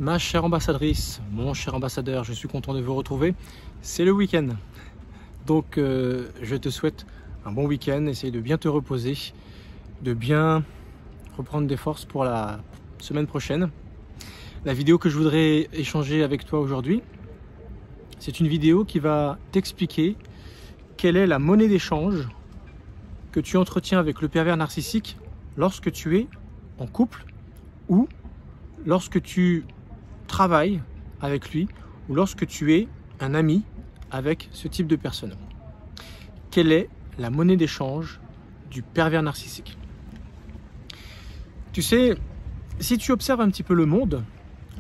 Ma chère ambassadrice, mon cher ambassadeur, je suis content de vous retrouver. C'est le week-end. Donc je te souhaite un bon week-end. Essaye de bien te reposer, de bien reprendre des forces pour la semaine prochaine. La vidéo que je voudrais échanger avec toi aujourd'hui, c'est une vidéo qui va t'expliquer quelle est la monnaie d'échange que tu entretiens avec le pervers narcissique lorsque tu es en couple ou lorsque tu travailles avec lui ou lorsque tu es un ami avec ce type de personne. Quelle est la monnaie d'échange du pervers narcissique? Tu sais, si tu observes un petit peu le monde,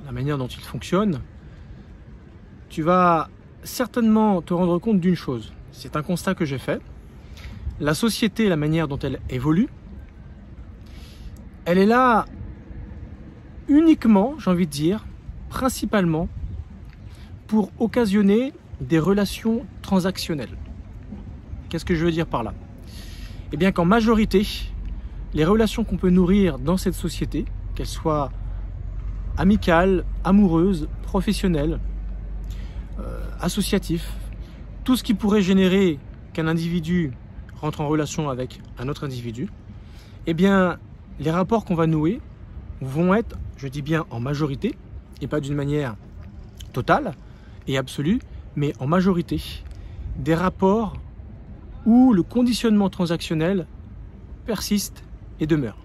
la manière dont il fonctionne, tu vas certainement te rendre compte d'une chose. C'est un constat que j'ai fait. La société, la manière dont elle évolue, elle est là uniquement, j'ai envie de dire, principalement pour occasionner des relations transactionnelles. Qu'est-ce que je veux dire par là? Eh bien qu'en majorité, les relations qu'on peut nourrir dans cette société, qu'elles soient amicales, amoureuses, professionnelles, associatives, tout ce qui pourrait générer qu'un individu rentre en relation avec un autre individu, eh bien les rapports qu'on va nouer vont être, je dis bien en majorité, et pas d'une manière totale et absolue, mais en majorité, des rapports où le conditionnement transactionnel persiste et demeure.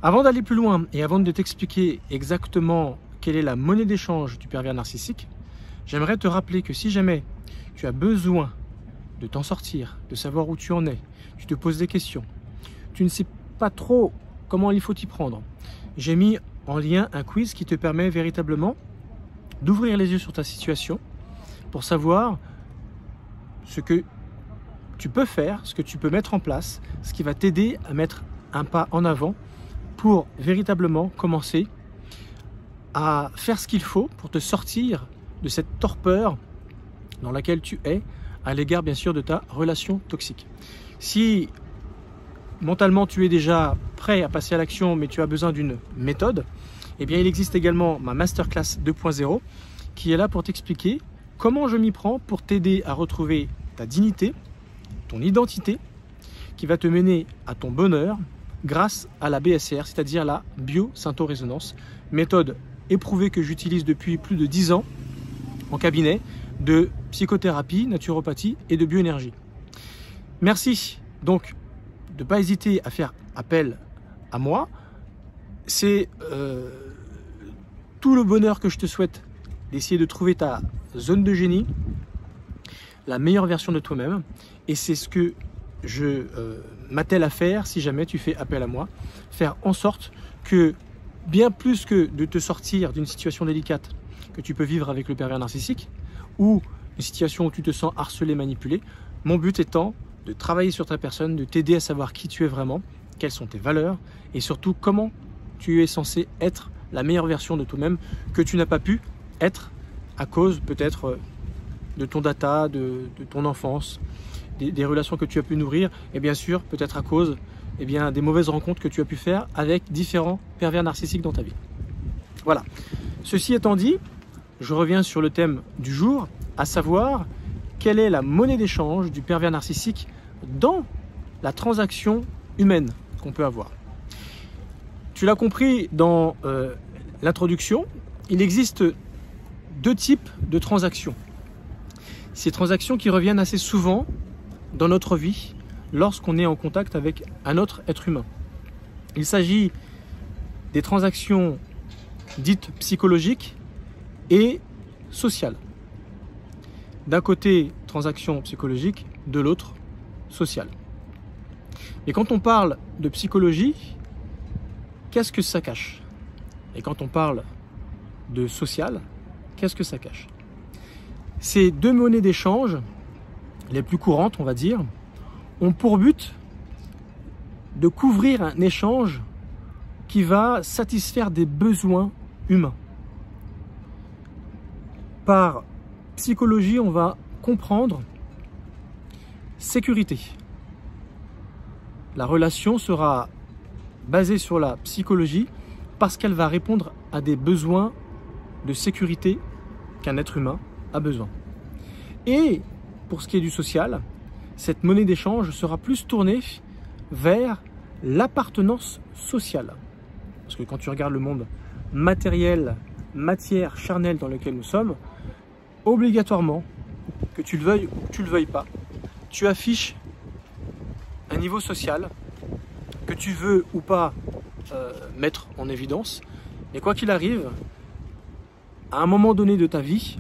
Avant d'aller plus loin et avant de t'expliquer exactement quelle est la monnaie d'échange du pervers narcissique, j'aimerais te rappeler que si jamais tu as besoin de t'en sortir, de savoir où tu en es, tu te poses des questions, tu ne sais pas trop comment il faut t'y prendre, j'ai mis en lien un quiz qui te permet véritablement d'ouvrir les yeux sur ta situation pour savoir ce que tu peux faire, ce que tu peux mettre en place, ce qui va t'aider à mettre un pas en avant pour véritablement commencer à faire ce qu'il faut pour te sortir de cette torpeur dans laquelle tu es à l'égard bien sûr de ta relation toxique. Si mentalement tu es déjà prêt à passer à l'action mais tu as besoin d'une méthode, eh bien il existe également ma masterclass 2.0 qui est là pour t'expliquer comment je m'y prends pour t'aider à retrouver ta dignité, ton identité, qui va te mener à ton bonheur grâce à la BSR, c'est-à-dire la bio-syntorésonance, méthode éprouvée que j'utilise depuis plus de 10 ans en cabinet de psychothérapie, naturopathie et de bioénergie. Merci donc de ne pas hésiter à faire appel à moi. C'est tout le bonheur que je te souhaite d'essayer de trouver ta zone de génie, la meilleure version de toi-même. Et c'est ce que je m'attelle à faire si jamais tu fais appel à moi. Faire en sorte que, bien plus que de te sortir d'une situation délicate que tu peux vivre avec le pervers narcissique, ou une situation où tu te sens harcelé, manipulé, mon but étant de travailler sur ta personne, de t'aider à savoir qui tu es vraiment, quelles sont tes valeurs et surtout comment tu es censé être la meilleure version de toi-même que tu n'as pas pu être à cause peut-être de ton data, de ton enfance, des relations que tu as pu nourrir et bien sûr peut-être à cause des mauvaises rencontres que tu as pu faire avec différents pervers narcissiques dans ta vie. Voilà. Ceci étant dit, je reviens sur le thème du jour, à savoir quelle est la monnaie d'échange du pervers narcissique dans la transaction humaine qu'on peut avoir. Tu l'as compris dans l'introduction, il existe deux types de transactions. Ces transactions qui reviennent assez souvent dans notre vie lorsqu'on est en contact avec un autre être humain. Il s'agit des transactions dites psychologiques et sociales. D'un côté, transaction psychologique, de l'autre, sociale. Mais quand on parle de psychologie, qu'est-ce que ça cache? Et quand on parle de social, qu'est-ce que ça cache? Ces deux monnaies d'échange, les plus courantes, on va dire, ont pour but de couvrir un échange qui va satisfaire des besoins humains. Par psychologie, on va comprendre sécurité. La relation sera basée sur la psychologie parce qu'elle va répondre à des besoins de sécurité qu'un être humain a besoin. Et pour ce qui est du social, cette monnaie d'échange sera plus tournée vers l'appartenance sociale. Parce que quand tu regardes le monde matériel, matière, charnel dans lequel nous sommes, obligatoirement, que tu le veuilles ou que tu ne le veuilles pas, tu affiches un niveau social que tu veux ou pas mettre en évidence. Et quoi qu'il arrive, à un moment donné de ta vie,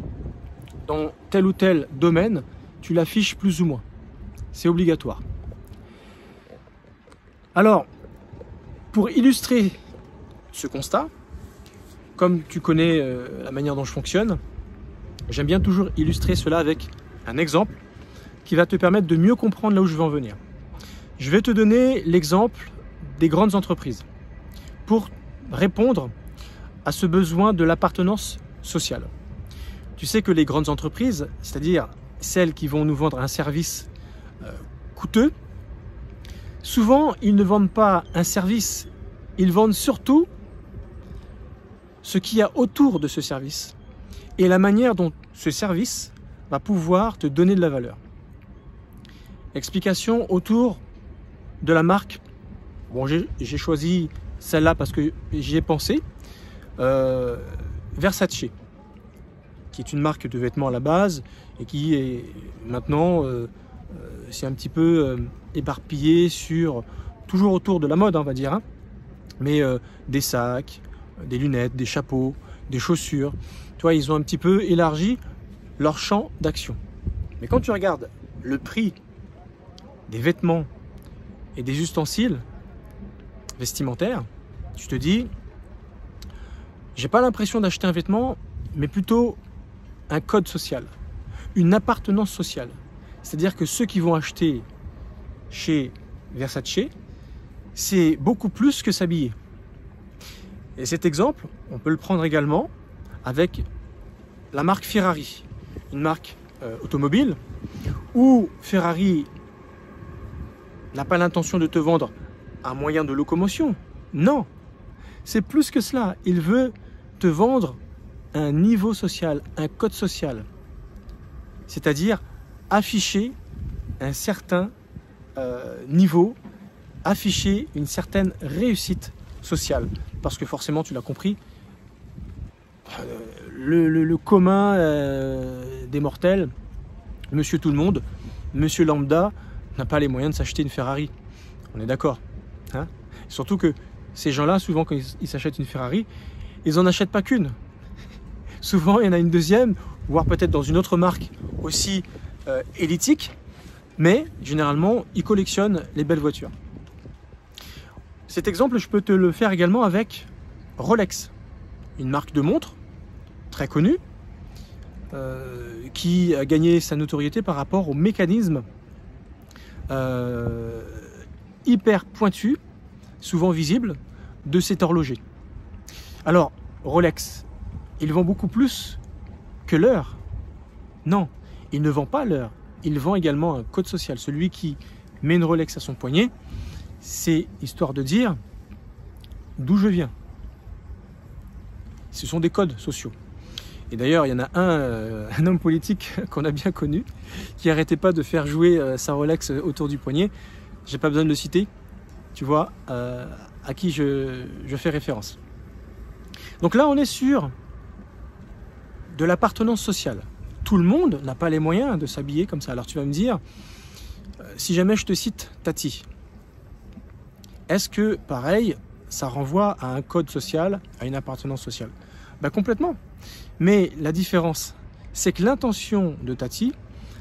dans tel ou tel domaine, tu l'affiches plus ou moins. C'est obligatoire. Alors, pour illustrer ce constat, comme tu connais la manière dont je fonctionne, j'aime bien toujours illustrer cela avec un exemple qui va te permettre de mieux comprendre là où je veux en venir. Je vais te donner l'exemple des grandes entreprises pour répondre à ce besoin de l'appartenance sociale. Tu sais que les grandes entreprises, c'est-à-dire celles qui vont nous vendre un service coûteux, souvent ils ne vendent pas un service, ils vendent surtout ce qu'il y a autour de ce service et la manière dont ce service va pouvoir te donner de la valeur. Explication autour de la marque. Bon, j'ai choisi celle-là parce que j'y ai pensé. Versace, qui est une marque de vêtements à la base et qui est maintenant c'est un petit peu éparpillé sur toujours autour de la mode, on va dire, hein, mais des sacs, des lunettes, des chapeaux, des chaussures. Tu vois, ils ont un petit peu élargi leur champ d'action. Mais quand tu regardes le prix des vêtements et des ustensiles vestimentaires, tu te dis, j'ai pas l'impression d'acheter un vêtement, mais plutôt un code social, une appartenance sociale. C'est-à-dire que ceux qui vont acheter chez Versace, c'est beaucoup plus que s'habiller. Et cet exemple, on peut le prendre également avec la marque Ferrari, une marque automobile, où Ferrari n'a pas l'intention de te vendre un moyen de locomotion. Non, c'est plus que cela. Il veut te vendre un niveau social, un code social. C'est-à-dire afficher un certain niveau, afficher une certaine réussite sociale. Parce que forcément, tu l'as compris, le commun des mortels, monsieur tout le monde, monsieur lambda, n'a pas les moyens de s'acheter une Ferrari. On est d'accord, hein? Surtout que ces gens-là, souvent quand ils s'achètent une Ferrari, ils n'en achètent pas qu'une. Souvent, il y en a une deuxième, voire peut-être dans une autre marque aussi élitique, mais généralement, ils collectionnent les belles voitures. Cet exemple, je peux te le faire également avec Rolex, une marque de montre très connue, qui a gagné sa notoriété par rapport au mécanisme hyper pointu, souvent visible, de cet horloger. Alors, Rolex, il vend beaucoup plus que l'heure. Non, il ne vend pas l'heure, il vend également un code social. Celui qui met une Rolex à son poignet, c'est histoire de dire d'où je viens. Ce sont des codes sociaux. Et d'ailleurs, il y en a un homme politique qu'on a bien connu, qui n'arrêtait pas de faire jouer sa Rolex autour du poignet. J'ai pas besoin de le citer, tu vois, à qui je fais référence. Donc là, on est sur de l'appartenance sociale. Tout le monde n'a pas les moyens de s'habiller comme ça. Alors tu vas me dire, si jamais je te cite Tati, est-ce que, pareil, ça renvoie à un code social, à une appartenance sociale? Ben, complètement. Mais la différence, c'est que l'intention de Tati,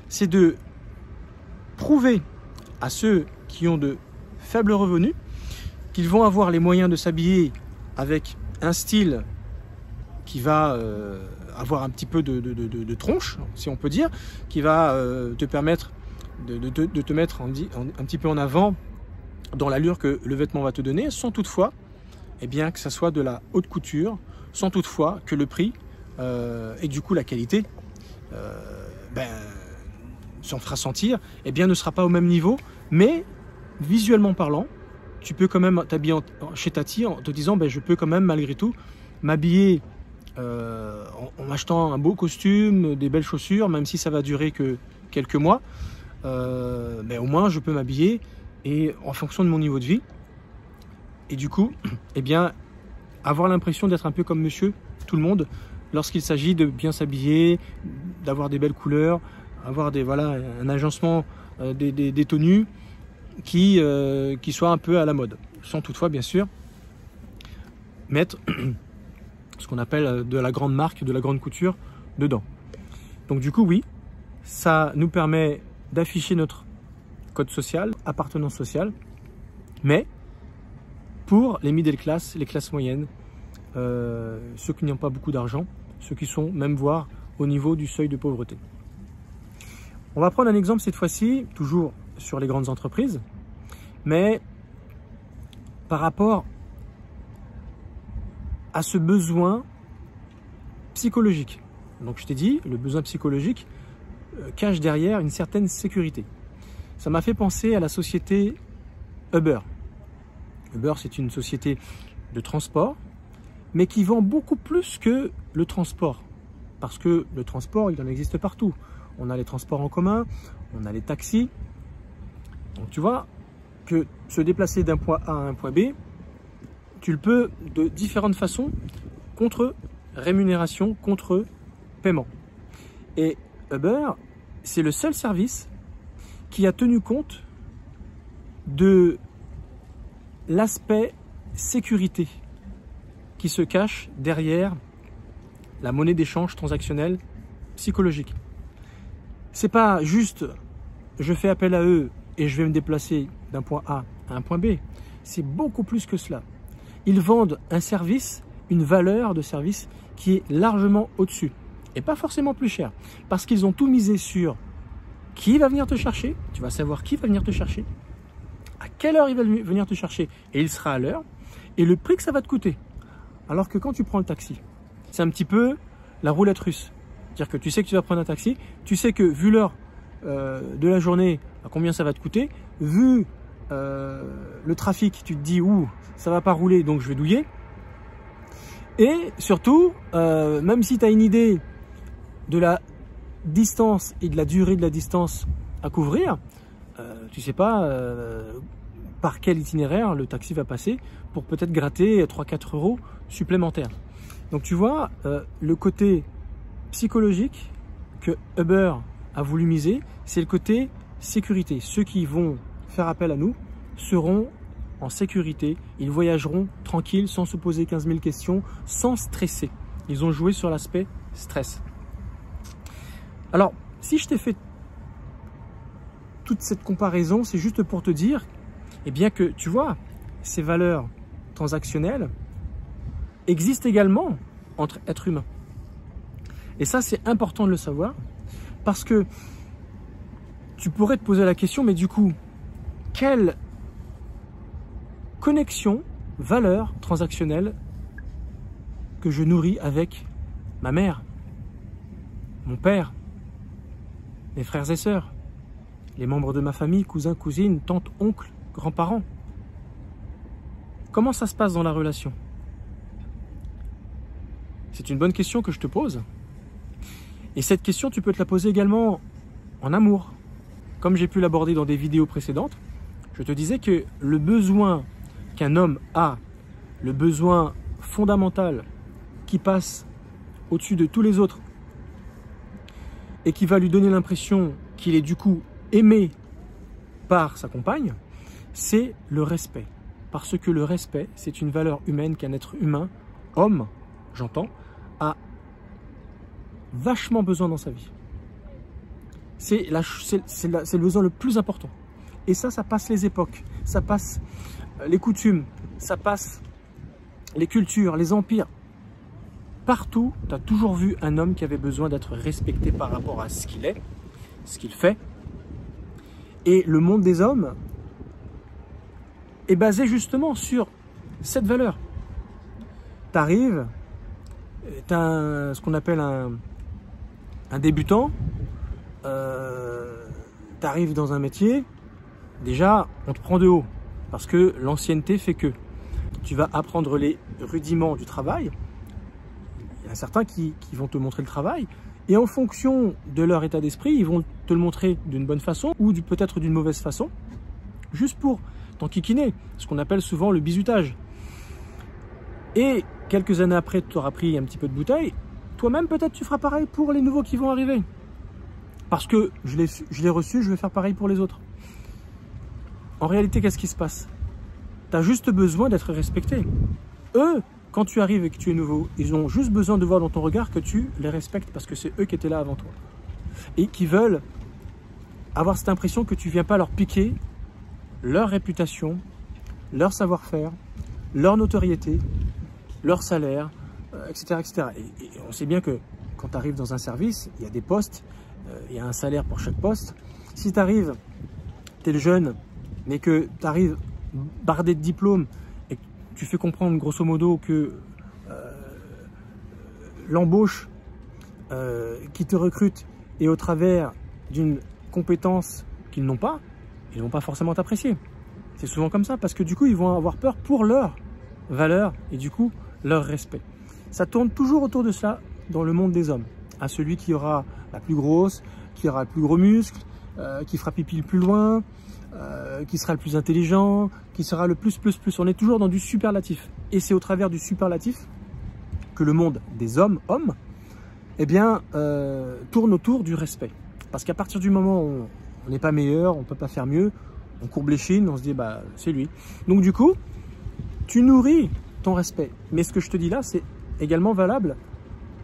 c'est de prouver à ceux qui ont de faibles revenus qu'ils vont avoir les moyens de s'habiller avec un style qui va avoir un petit peu de tronche, si on peut dire, qui va te permettre de te mettre un petit peu en avant dans l'allure que le vêtement va te donner, sans toutefois que ça soit de la haute couture, sans toutefois que le prix et du coup la qualité s'en fera sentir, ne sera pas au même niveau, mais visuellement parlant, tu peux quand même t'habiller chez Tati en te disant ben, je peux quand même malgré tout m'habiller en m'achetant un beau costume, des belles chaussures, même si ça va durer que quelques mois, mais au moins je peux m'habiller et en fonction de mon niveau de vie. Et du coup, eh bien, avoir l'impression d'être un peu comme monsieur tout le monde lorsqu'il s'agit de bien s'habiller, d'avoir des belles couleurs, avoir voilà, un agencement des tenues qui soit un peu à la mode, sans toutefois bien sûr mettre ce qu'on appelle de la grande marque, de la grande couture dedans. Donc du coup oui, ça nous permet d'afficher notre code social, appartenance sociale, mais pour les middle class, les classes moyennes, ceux qui n'ont pas beaucoup d'argent, ceux qui sont même voire au niveau du seuil de pauvreté. On va prendre un exemple cette fois-ci, toujours sur les grandes entreprises, mais par rapport à ce besoin psychologique. Donc je t'ai dit, le besoin psychologique cache derrière une certaine sécurité. Ça m'a fait penser à la société Uber. Uber, c'est une société de transport, mais qui vend beaucoup plus que le transport. Parce que le transport, il en existe partout. On a les transports en commun, on a les taxis. Donc tu vois que se déplacer d'un point A à un point B, tu le peux de différentes façons, contre rémunération, contre paiement. Et Uber, c'est le seul service qui a tenu compte de l'aspect sécurité qui se cache derrière la monnaie d'échange transactionnelle psychologique. C'est pas juste je fais appel à eux et je vais me déplacer d'un point A à un point B. C'est beaucoup plus que cela. Ils vendent un service, une valeur de service qui est largement au-dessus et pas forcément plus cher parce qu'ils ont tout misé sur qui va venir te chercher, tu vas savoir qui va venir te chercher, à quelle heure il va venir te chercher et il sera à l'heure et le prix que ça va te coûter. Alors que quand tu prends le taxi, c'est un petit peu la roulette russe. C'est-à-dire que tu sais que tu vas prendre un taxi, tu sais que vu l'heure de la journée, à combien ça va te coûter, vu le trafic, tu te dis ouh, ça va pas rouler donc je vais douiller. Et surtout, même si tu as une idée de la distance et de la durée de la distance à couvrir, tu sais pas par quel itinéraire le taxi va passer pour peut-être gratter 3-4 euros supplémentaires. Donc tu vois, le côté psychologique que Uber a voulu miser, c'est le côté sécurité. Ceux qui vont faire appel à nous seront en sécurité, ils voyageront tranquilles, sans se poser 15 000 questions, sans stresser. Ils ont joué sur l'aspect stress. Alors, si je t'ai fait toute cette comparaison, c'est juste pour te dire, eh bien que tu vois, ces valeurs transactionnelles existent également entre êtres humains. Et ça, c'est important de le savoir, parce que tu pourrais te poser la question, mais du coup, quelle connexion, valeur transactionnelle que je nourris avec ma mère, mon père, mes frères et sœurs, les membres de ma famille, cousins, cousines, tantes, oncles, grands-parents. Comment ça se passe dans la relation? C'est une bonne question que je te pose. Et cette question, tu peux te la poser également en amour. Comme j'ai pu l'aborder dans des vidéos précédentes, je te disais que le besoin qu'un homme a, le besoin fondamental qui passe au-dessus de tous les autres et qui va lui donner l'impression qu'il est du coup aimé par sa compagne, c'est le respect. Parce que le respect, c'est une valeur humaine qu'un être humain, homme, j'entends, a vachement besoin dans sa vie. C'est le besoin le plus important. Et ça passe les époques, ça passe les coutumes, ça passe les cultures, les empires. Partout, tu as toujours vu un homme qui avait besoin d'être respecté par rapport à ce qu'il est, ce qu'il fait. Et le monde des hommes est basé justement sur cette valeur. Tu arrives, tu as ce qu'on appelle un débutant, tu arrives dans un métier, déjà on te prend de haut. Parce que l'ancienneté fait que tu vas apprendre les rudiments du travail. Il y en a certains qui vont te montrer le travail. Et en fonction de leur état d'esprit, ils vont te le montrer d'une bonne façon ou peut-être d'une mauvaise façon. Juste pour t'enquiquiner, ce qu'on appelle souvent le bizutage. Et quelques années après, tu auras pris un petit peu de bouteille. Toi-même, peut-être tu feras pareil pour les nouveaux qui vont arriver. Parce que je l'ai reçu, je vais faire pareil pour les autres. En réalité, qu'est-ce qui se passe? Tu as juste besoin d'être respecté. Eux, quand tu arrives et que tu es nouveau, ils ont juste besoin de voir dans ton regard que tu les respectes parce que c'est eux qui étaient là avant toi. Et qui veulent avoir cette impression que tu ne viens pas leur piquer leur réputation, leur savoir-faire, leur notoriété, leur salaire, etc. etc. Et on sait bien que quand tu arrives dans un service, il y a des postes, il y a un salaire pour chaque poste. Si tu arrives, tu es le jeune, mais que tu arrives bardé de diplômes et que tu fais comprendre grosso modo que l'embauche qui te recrute est au travers d'une compétence qu'ils n'ont pas, ils ne vont pas forcément t'apprécier. C'est souvent comme ça parce que du coup, ils vont avoir peur pour leur valeur et du coup, leur respect. Ça tourne toujours autour de cela dans le monde des hommes. À celui qui aura la plus grosse, qui aura le plus gros muscle, qui fera pipi le plus loin, qui sera le plus intelligent, qui sera le plus. On est toujours dans du superlatif. Et c'est au travers du superlatif que le monde des hommes, eh bien, tourne autour du respect. Parce qu'à partir du moment où on n'est pas meilleur, on ne peut pas faire mieux, on courbe les chines, on se dit, bah, c'est lui. Donc du coup, tu nourris ton respect. Mais ce que je te dis là, c'est également valable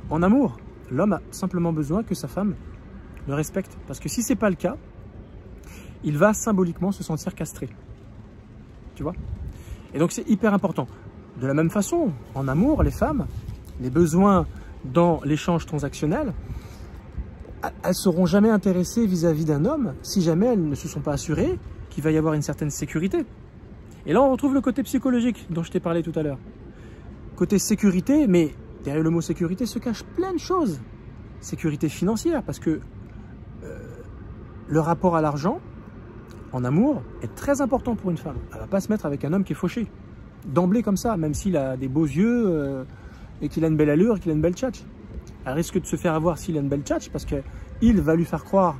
en amour. L'homme a simplement besoin que sa femme le respecte. Parce que si ce n'est pas le cas, il va symboliquement se sentir castré. Tu vois? Et donc c'est hyper important. De la même façon, en amour, les femmes, les besoins dans l'échange transactionnel, elles ne seront jamais intéressées vis-à-vis d'un homme si jamais elles ne se sont pas assurées qu'il va y avoir une certaine sécurité. Et là, on retrouve le côté psychologique dont je t'ai parlé tout à l'heure. Côté sécurité, mais derrière le mot sécurité se cache plein de choses. Sécurité financière, parce que le rapport à l'argent, en amour, est très important pour une femme. Elle ne va pas se mettre avec un homme qui est fauché. D'emblée comme ça, même s'il a des beaux yeux et qu'il a une belle allure et qu'il a une belle tchatch. Elle risque de se faire avoir s'il a une belle tchatch parce qu'il va lui faire croire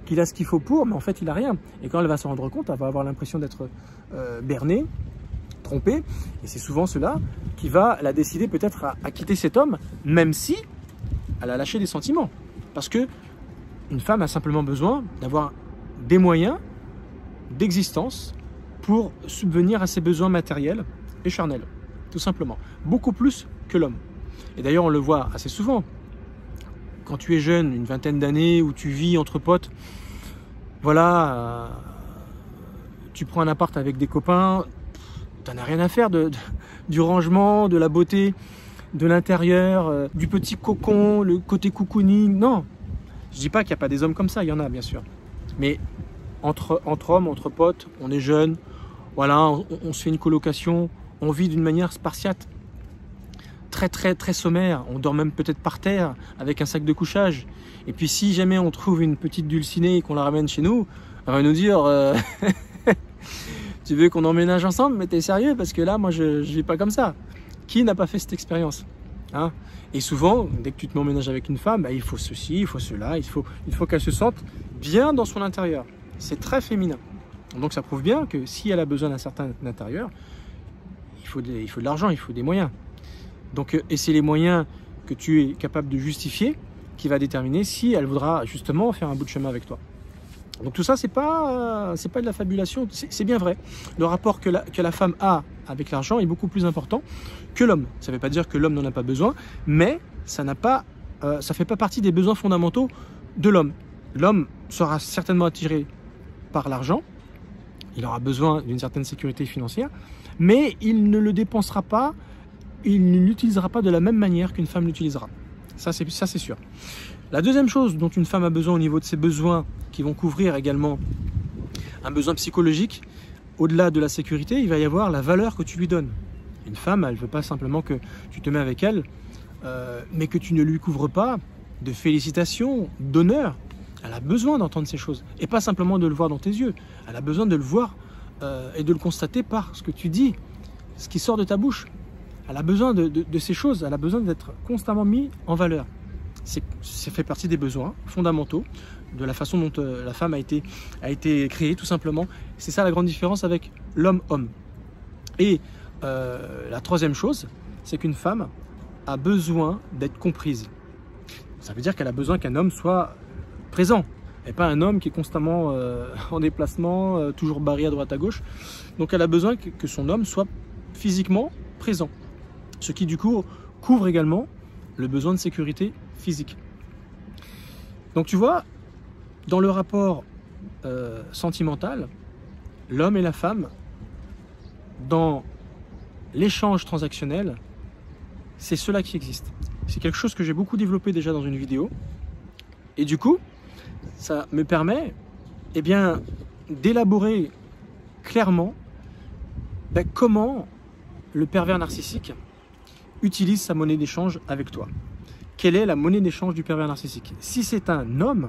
qu'il a ce qu'il faut pour, mais en fait il n'a rien. Et quand elle va se rendre compte, elle va avoir l'impression d'être bernée, trompée. Et c'est souvent cela qui va la décider peut-être à quitter cet homme, même si elle a lâché des sentiments. Parce que une femme a simplement besoin d'avoir des moyens d'existence pour subvenir à ses besoins matériels et charnels, tout simplement. Beaucoup plus que l'homme. Et d'ailleurs, on le voit assez souvent. Quand tu es jeune, une vingtaine d'années, où tu vis entre potes, voilà, tu prends un appart avec des copains, tu n'en as rien à faire du rangement, de la beauté, de l'intérieur, du petit cocon, le côté cocooning. Non, je dis pas qu'il n'y a pas des hommes comme ça, il y en a bien sûr. Mais entre hommes, entre potes, on est jeunes, voilà, on se fait une colocation, on vit d'une manière spartiate, très sommaire. On dort même peut-être par terre avec un sac de couchage. Et puis si jamais on trouve une petite dulcinée et qu'on la ramène chez nous, elle va nous dire tu veux qu'on emménage ensemble, mais t'es sérieux parce que là moi je vis pas comme ça. Qui n'a pas fait cette expérience, hein? Et souvent, dès que tu te mets en ménage avec une femme, bah, il faut ceci, il faut cela, il faut qu'elle se sente bien dans son intérieur. C'est très féminin. Donc ça prouve bien que si elle a besoin d'un certain intérieur, il faut de l'argent, il faut des moyens. Donc, et c'est les moyens que tu es capable de justifier qui va déterminer si elle voudra justement faire un bout de chemin avec toi. Donc tout ça, c'est pas de la fabulation, c'est bien vrai. Le rapport que la femme a avec l'argent est beaucoup plus important que l'homme. Ça ne veut pas dire que l'homme n'en a pas besoin, mais ça ne fait pas partie des besoins fondamentaux de l'homme. L'homme sera certainement attiré par l'argent, il aura besoin d'une certaine sécurité financière, mais il ne le dépensera pas, il ne l'utilisera pas de la même manière qu'une femme l'utilisera. Ça, c'est sûr. La deuxième chose dont une femme a besoin au niveau de ses besoins, qui vont couvrir également un besoin psychologique, au-delà de la sécurité, il va y avoir la valeur que tu lui donnes. Une femme, elle ne veut pas simplement que tu te mets avec elle, mais que tu ne lui couvres pas de félicitations, d'honneur. Elle a besoin d'entendre ces choses, et pas simplement de le voir dans tes yeux. Elle a besoin de le voir et de le constater par ce que tu dis, ce qui sort de ta bouche. Elle a besoin de ces choses, elle a besoin d'être constamment mis en valeur. Ça fait partie des besoins fondamentaux de la façon dont la femme a été créée, tout simplement. C'est ça la grande différence avec l'homme-homme. Et la troisième chose, c'est qu'une femme a besoin d'être comprise. Ça veut dire qu'elle a besoin qu'un homme soit présent, et pas un homme qui est constamment en déplacement, toujours barré à droite à gauche. Donc elle a besoin que son homme soit physiquement présent. Ce qui du coup couvre également le besoin de sécurité physique. Donc tu vois, dans le rapport sentimental, l'homme et la femme, dans l'échange transactionnel, c'est cela qui existe. C'est quelque chose que j'ai beaucoup développé déjà dans une vidéo. Et du coup, ça me permet d'élaborer clairement comment le pervers narcissique utilise sa monnaie d'échange avec toi. Quelle est la monnaie d'échange du pervers narcissique? Si c'est un homme,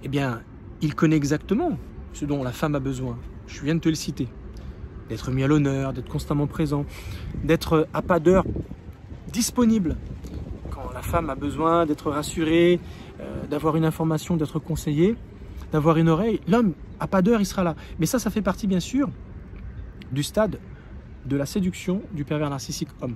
il connaît exactement ce dont la femme a besoin. Je viens de te le citer. D'être mis à l'honneur, d'être constamment présent, d'être à pas d'heure disponible. Quand la femme a besoin d'être rassurée, d'avoir une information, d'être conseillée, d'avoir une oreille, l'homme, à pas d'heure, il sera là. Mais ça fait partie bien sûr du stade de la séduction du pervers narcissique homme.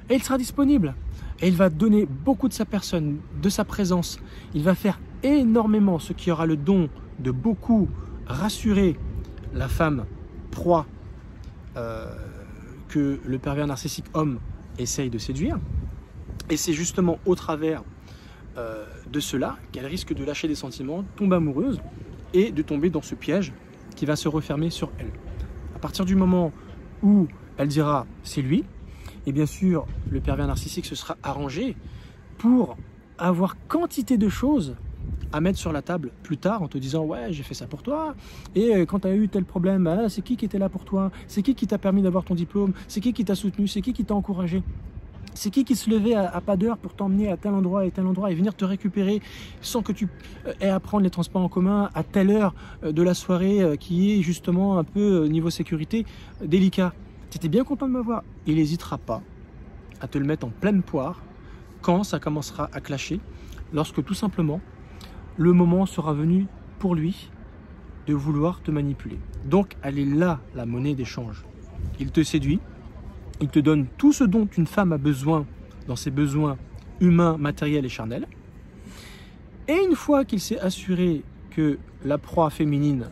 Et il sera disponible. Et il va donner beaucoup de sa personne, de sa présence. Il va faire énormément, ce qui aura le don de beaucoup rassurer la femme proie que le pervers narcissique homme essaye de séduire. Et c'est justement au travers de cela qu'elle risque de lâcher des sentiments, tomber amoureuse et de tomber dans ce piège qui va se refermer sur elle. À partir du moment où elle dira c'est lui, et bien sûr le pervers narcissique se sera arrangé pour avoir quantité de choses à mettre sur la table plus tard en te disant ouais j'ai fait ça pour toi et quand tu as eu tel problème c'est qui était là pour toi, c'est qui t'a permis d'avoir ton diplôme, c'est qui t'a soutenu, c'est qui t'a encouragé, c'est qui se levait à pas d'heure pour t'emmener à tel endroit et venir te récupérer sans que tu aies à prendre les transports en commun à telle heure de la soirée qui est justement un peu niveau sécurité délicat. Tu étais bien content de m'avoir. Il n'hésitera pas à te le mettre en pleine poire quand ça commencera à clasher, lorsque tout simplement le moment sera venu pour lui de vouloir te manipuler. Donc elle est là la monnaie d'échange. Il te séduit, il te donne tout ce dont une femme a besoin dans ses besoins humains, matériels et charnels. Et une fois qu'il s'est assuré que la proie féminine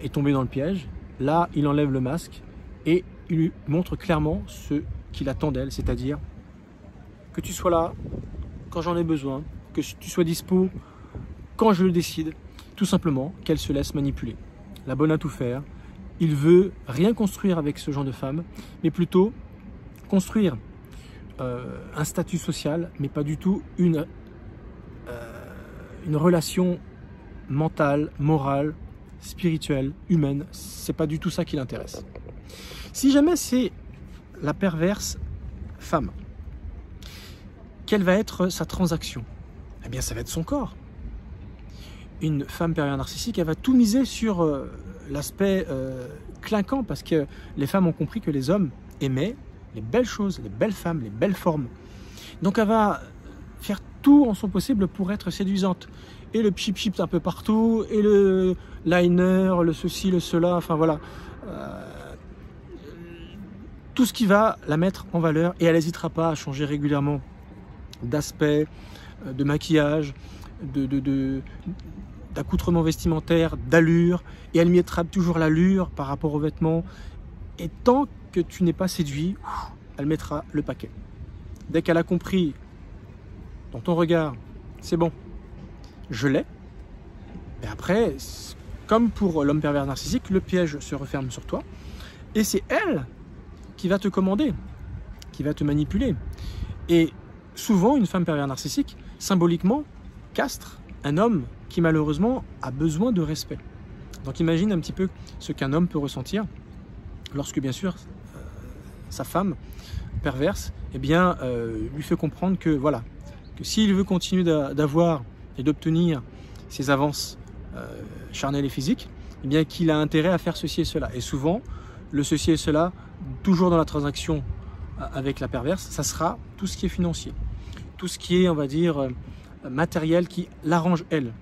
est tombée dans le piège, là il enlève le masque et il lui montre clairement ce qu'il attend d'elle, c'est-à-dire que tu sois là quand j'en ai besoin, que tu sois dispo quand je le décide, tout simplement qu'elle se laisse manipuler. La bonne à tout faire. Il veut rien construire avec ce genre de femme, mais plutôt construire un statut social, mais pas du tout une relation mentale, morale, spirituelle, humaine. C'est pas du tout ça qui l'intéresse. Si jamais c'est la perverse femme, quelle va être sa transaction? Eh bien, ça va être son corps. Une femme pervers narcissique, elle va tout miser sur l'aspect clinquant, parce que les femmes ont compris que les hommes aimaient les belles choses, les belles femmes, les belles formes. Donc elle va faire tout en son possible pour être séduisante. Et le chip un peu partout, et le liner, le ceci, le cela, enfin voilà. Tout ce qui va la mettre en valeur, et elle n'hésitera pas à changer régulièrement d'aspect, de maquillage, d'accoutrement vestimentaire, d'allure, et elle mettra toujours l'allure par rapport aux vêtements. Et tant que tu n'es pas séduit, elle mettra le paquet. Dès qu'elle a compris dans ton regard, c'est bon, je l'ai, et après, comme pour l'homme pervers narcissique, le piège se referme sur toi, et c'est elle qui va te commander, qui va te manipuler. Et souvent, une femme pervers narcissique, symboliquement, castre un homme qui malheureusement a besoin de respect. Donc imagine un petit peu ce qu'un homme peut ressentir lorsque bien sûr sa femme perverse lui fait comprendre que voilà, que s'il veut continuer d'avoir et d'obtenir ses avances charnelles et physiques, eh bien qu'il a intérêt à faire ceci et cela. Et souvent, le ceci et cela, toujours dans la transaction avec la perverse, ça sera tout ce qui est financier, tout ce qui est, on va dire, matériel qui l'arrange elle.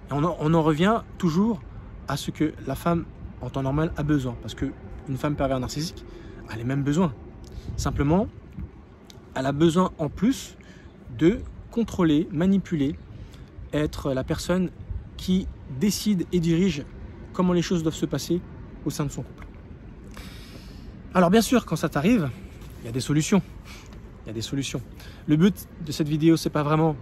Et on en revient toujours à ce que la femme, en temps normal, a besoin. Parce qu'une femme pervers narcissique a les mêmes besoins. Simplement, elle a besoin en plus de contrôler, manipuler, être la personne qui décide et dirige comment les choses doivent se passer au sein de son couple. Alors bien sûr, quand ça t'arrive, il y a des solutions. Il y a des solutions. Le but de cette vidéo, c'est pas vraiment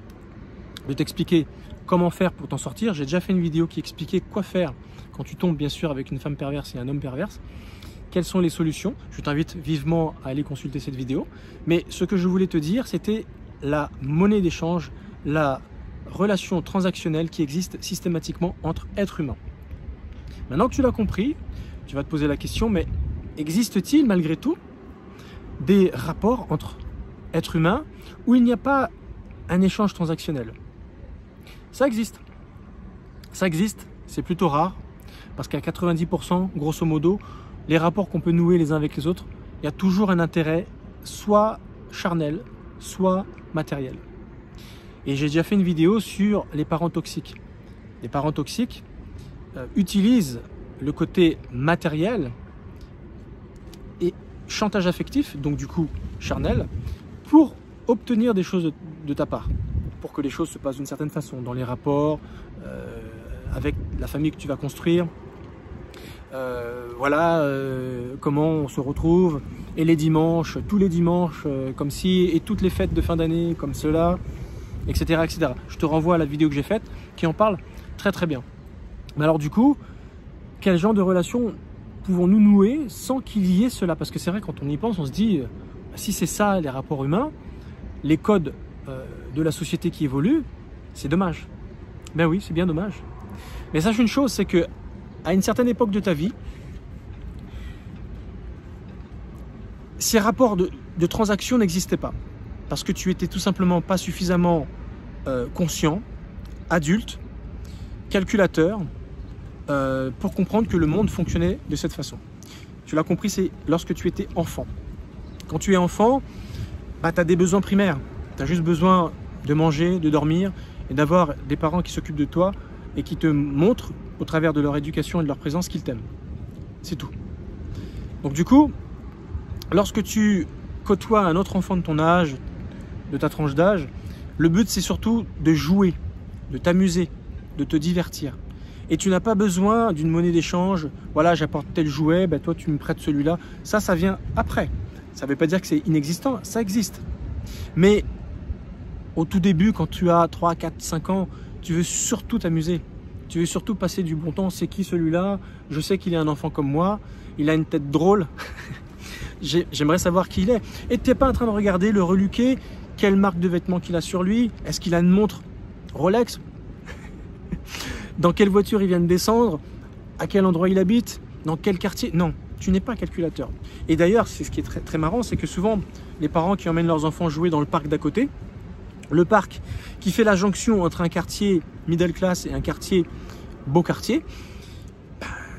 de t'expliquer comment faire pour t'en sortir. J'ai déjà fait une vidéo qui expliquait quoi faire quand tu tombes bien sûr avec une femme perverse et un homme perverse. Quelles sont les solutions? Je t'invite vivement à aller consulter cette vidéo. Mais ce que je voulais te dire, c'était la monnaie d'échange, la relation transactionnelle qui existe systématiquement entre êtres humains. Maintenant que tu l'as compris, tu vas te poser la question, mais existe-t-il malgré tout des rapports entre êtres humains où il n'y a pas un échange transactionnel? Ça existe. Ça existe, c'est plutôt rare, parce qu'à 90%, grosso modo, les rapports qu'on peut nouer les uns avec les autres, il y a toujours un intérêt soit charnel, soit matériel. Et j'ai déjà fait une vidéo sur les parents toxiques. Les parents toxiques utilisent le côté matériel et chantage affectif, donc du coup charnel, pour obtenir des choses de ta part, pour que les choses se passent d'une certaine façon, dans les rapports, avec la famille que tu vas construire. Voilà comment on se retrouve, et les dimanches, tous les dimanches comme si, et toutes les fêtes de fin d'année comme cela, etc., etc. Je te renvoie à la vidéo que j'ai faite qui en parle très très bien. Mais alors du coup, quel genre de relation pouvons-nous nouer sans qu'il y ait cela? Parce que c'est vrai, quand on y pense, on se dit, si c'est ça les rapports humains, les codes de la société qui évoluent, c'est dommage. Ben oui, c'est bien dommage. Mais sache une chose, c'est que à une certaine époque de ta vie, ces rapports de transaction n'existaient pas. Parce que tu étais tout simplement pas suffisamment conscient, adulte, calculateur, pour comprendre que le monde fonctionnait de cette façon. Tu l'as compris, c'est lorsque tu étais enfant. Quand tu es enfant, bah, tu as des besoins primaires. Tu as juste besoin de manger, de dormir et d'avoir des parents qui s'occupent de toi et qui te montrent au travers de leur éducation et de leur présence qu'ils t'aiment. C'est tout. Donc du coup, lorsque tu côtoies un autre enfant de ton âge, de ta tranche d'âge, le but c'est surtout de jouer, de t'amuser, de te divertir. Et tu n'as pas besoin d'une monnaie d'échange. Voilà, j'apporte tel jouet, ben toi tu me prêtes celui-là. Ça vient après. Ça ne veut pas dire que c'est inexistant, ça existe. Mais au tout début, quand tu as 3, 4, 5 ans, tu veux surtout t'amuser. Tu veux surtout passer du bon temps. C'est qui celui-là? Je sais qu'il est un enfant comme moi. Il a une tête drôle. J'aimerais savoir qui il est. Et tu n'es pas en train de regarder, le reluquer, quelle marque de vêtements qu'il a sur lui. Est-ce qu'il a une montre Rolex? Dans quelle voiture il vient de descendre? À quel endroit il habite? Dans quel quartier? Non, tu n'es pas calculateur. Et d'ailleurs, c'est ce qui est très, très marrant, c'est que souvent, les parents qui emmènent leurs enfants jouer dans le parc d'à côté, le parc qui fait la jonction entre un quartier middle class et un quartier beau quartier,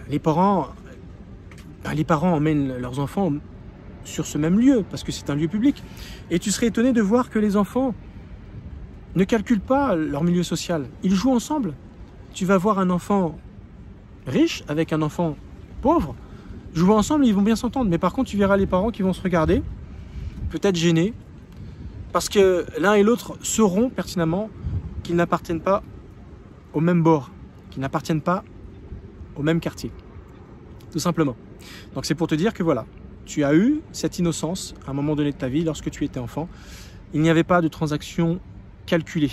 les parents emmènent leurs enfants sur ce même lieu parce que c'est un lieu public. Et tu serais étonné de voir que les enfants ne calculent pas leur milieu social. Ils jouent ensemble. Tu vas voir un enfant riche avec un enfant pauvre, jouer ensemble, ils vont bien s'entendre. Mais par contre, tu verras les parents qui vont se regarder, peut-être gênés, parce que l'un et l'autre sauront pertinemment qu'ils n'appartiennent pas au même bord, qu'ils n'appartiennent pas au même quartier. Tout simplement. Donc c'est pour te dire que voilà, tu as eu cette innocence à un moment donné de ta vie lorsque tu étais enfant. Il n'y avait pas de transaction calculée.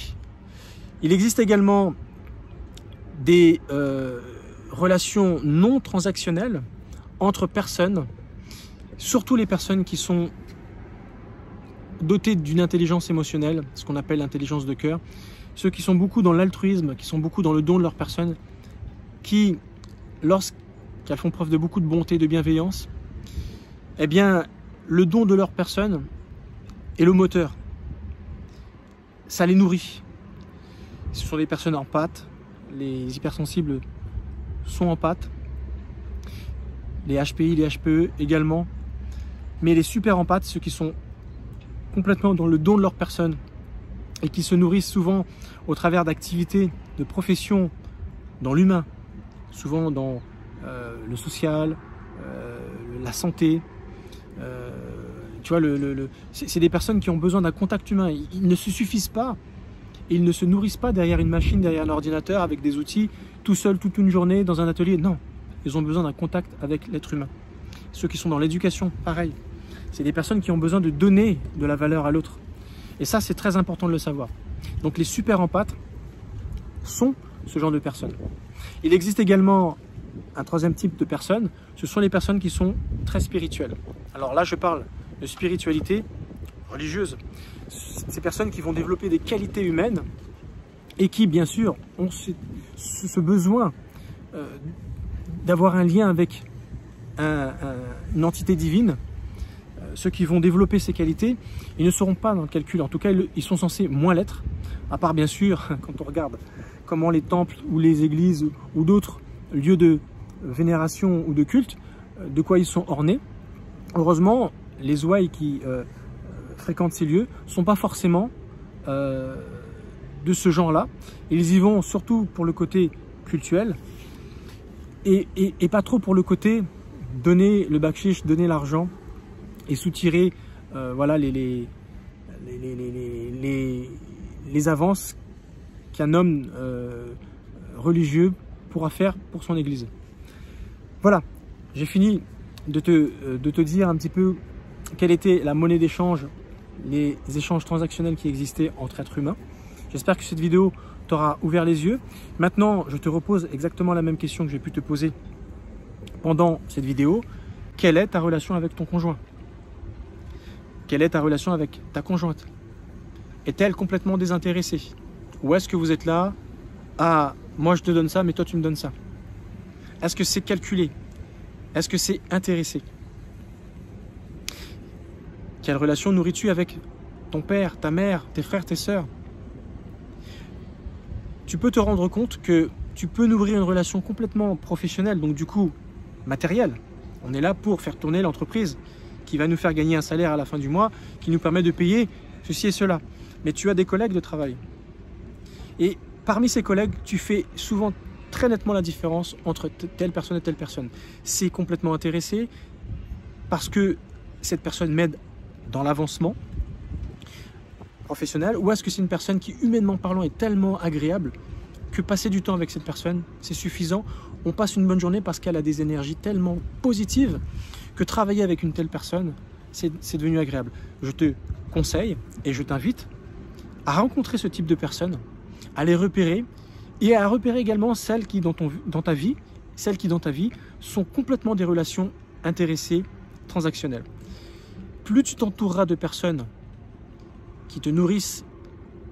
Il existe également des relations non transactionnelles entre personnes, surtout les personnes qui sont dotées d'une intelligence émotionnelle, ce qu'on appelle l'intelligence de cœur, ceux qui sont beaucoup dans l'altruisme, qui sont beaucoup dans le don de leur personne, qui, lorsqu'elles font preuve de beaucoup de bonté, de bienveillance, eh bien, le don de leur personne est le moteur. Ça les nourrit. Ce sont des personnes empathes. Les hypersensibles sont empathes. Les HPI, les HPE également. Mais les super empathes, ceux qui sont complètement dans le don de leur personne et qui se nourrissent souvent au travers d'activités, de professions dans l'humain, souvent dans le social, la santé. Tu vois, c'est des personnes qui ont besoin d'un contact humain. Ils ne se suffisent pas. Ils ne se nourrissent pas derrière une machine, derrière un ordinateur, avec des outils, tout seul, toute une journée, dans un atelier. Non, ils ont besoin d'un contact avec l'être humain. Ceux qui sont dans l'éducation, pareil. C'est des personnes qui ont besoin de donner de la valeur à l'autre. Et ça, c'est très important de le savoir. Donc les super empathes sont ce genre de personnes. Il existe également un troisième type de personnes. Ce sont les personnes qui sont très spirituelles. Alors là, je parle de spiritualité religieuse. Ces personnes qui vont développer des qualités humaines et qui, bien sûr, ont ce besoin d'avoir un lien avec une entité divine. Ceux qui vont développer ces qualités, ils ne seront pas dans le calcul. En tout cas, ils sont censés moins l'être, à part, bien sûr, quand on regarde comment les temples ou les églises ou d'autres lieux de vénération ou de culte, de quoi ils sont ornés. Heureusement, les ouailles qui fréquentent ces lieux ne sont pas forcément de ce genre-là. Ils y vont surtout pour le côté cultuel et pas trop pour le côté donner le bakshish, donner l'argent et soutirer voilà, les avances qu'un homme religieux pourra faire pour son église. Voilà, j'ai fini de te dire un petit peu quelle était la monnaie d'échange, les échanges transactionnels qui existaient entre êtres humains. J'espère que cette vidéo t'aura ouvert les yeux. Maintenant, je te repose exactement la même question que j'ai pu te poser pendant cette vidéo. Quelle est ta relation avec ton conjoint? Quelle est ta relation avec ta conjointe? Est-elle complètement désintéressée? Ou est-ce que vous êtes là, ah, moi je te donne ça, mais toi tu me donnes ça? Est-ce que c'est calculé? Est-ce que c'est intéressé? Quelle relation nourris-tu avec ton père, ta mère, tes frères, tes sœurs? Tu peux te rendre compte que tu peux nourrir une relation complètement professionnelle, donc du coup matérielle. On est là pour faire tourner l'entreprise qui va nous faire gagner un salaire à la fin du mois, qui nous permet de payer ceci et cela. Mais tu as des collègues de travail. Et parmi ces collègues, tu fais souvent très nettement la différence entre telle personne et telle personne. C'est complètement intéressé parce que cette personne m'aide dans l'avancement professionnel, ou est-ce que c'est une personne qui, humainement parlant, est tellement agréable que passer du temps avec cette personne, c'est suffisant. On passe une bonne journée parce qu'elle a des énergies tellement positives que travailler avec une telle personne, c'est devenu agréable. Je te conseille et je t'invite à rencontrer ce type de personnes, à les repérer et à repérer également celles qui, dans ta vie, sont complètement des relations intéressées, transactionnelles. Plus tu t'entoureras de personnes qui te nourrissent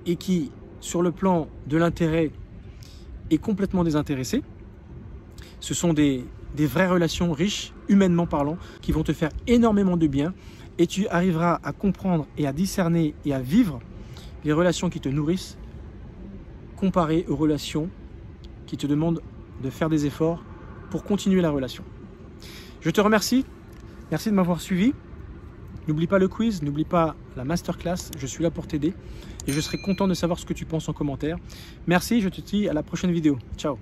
et qui, sur le plan de l'intérêt, est complètement désintéressé, ce sont des vraies relations riches, humainement parlant, qui vont te faire énormément de bien et tu arriveras à comprendre et à discerner et à vivre les relations qui te nourrissent comparées aux relations qui te demandent de faire des efforts pour continuer la relation. Je te remercie, merci de m'avoir suivi. N'oublie pas le quiz, n'oublie pas la masterclass, je suis là pour t'aider et je serai content de savoir ce que tu penses en commentaire. Merci, je te dis à la prochaine vidéo. Ciao.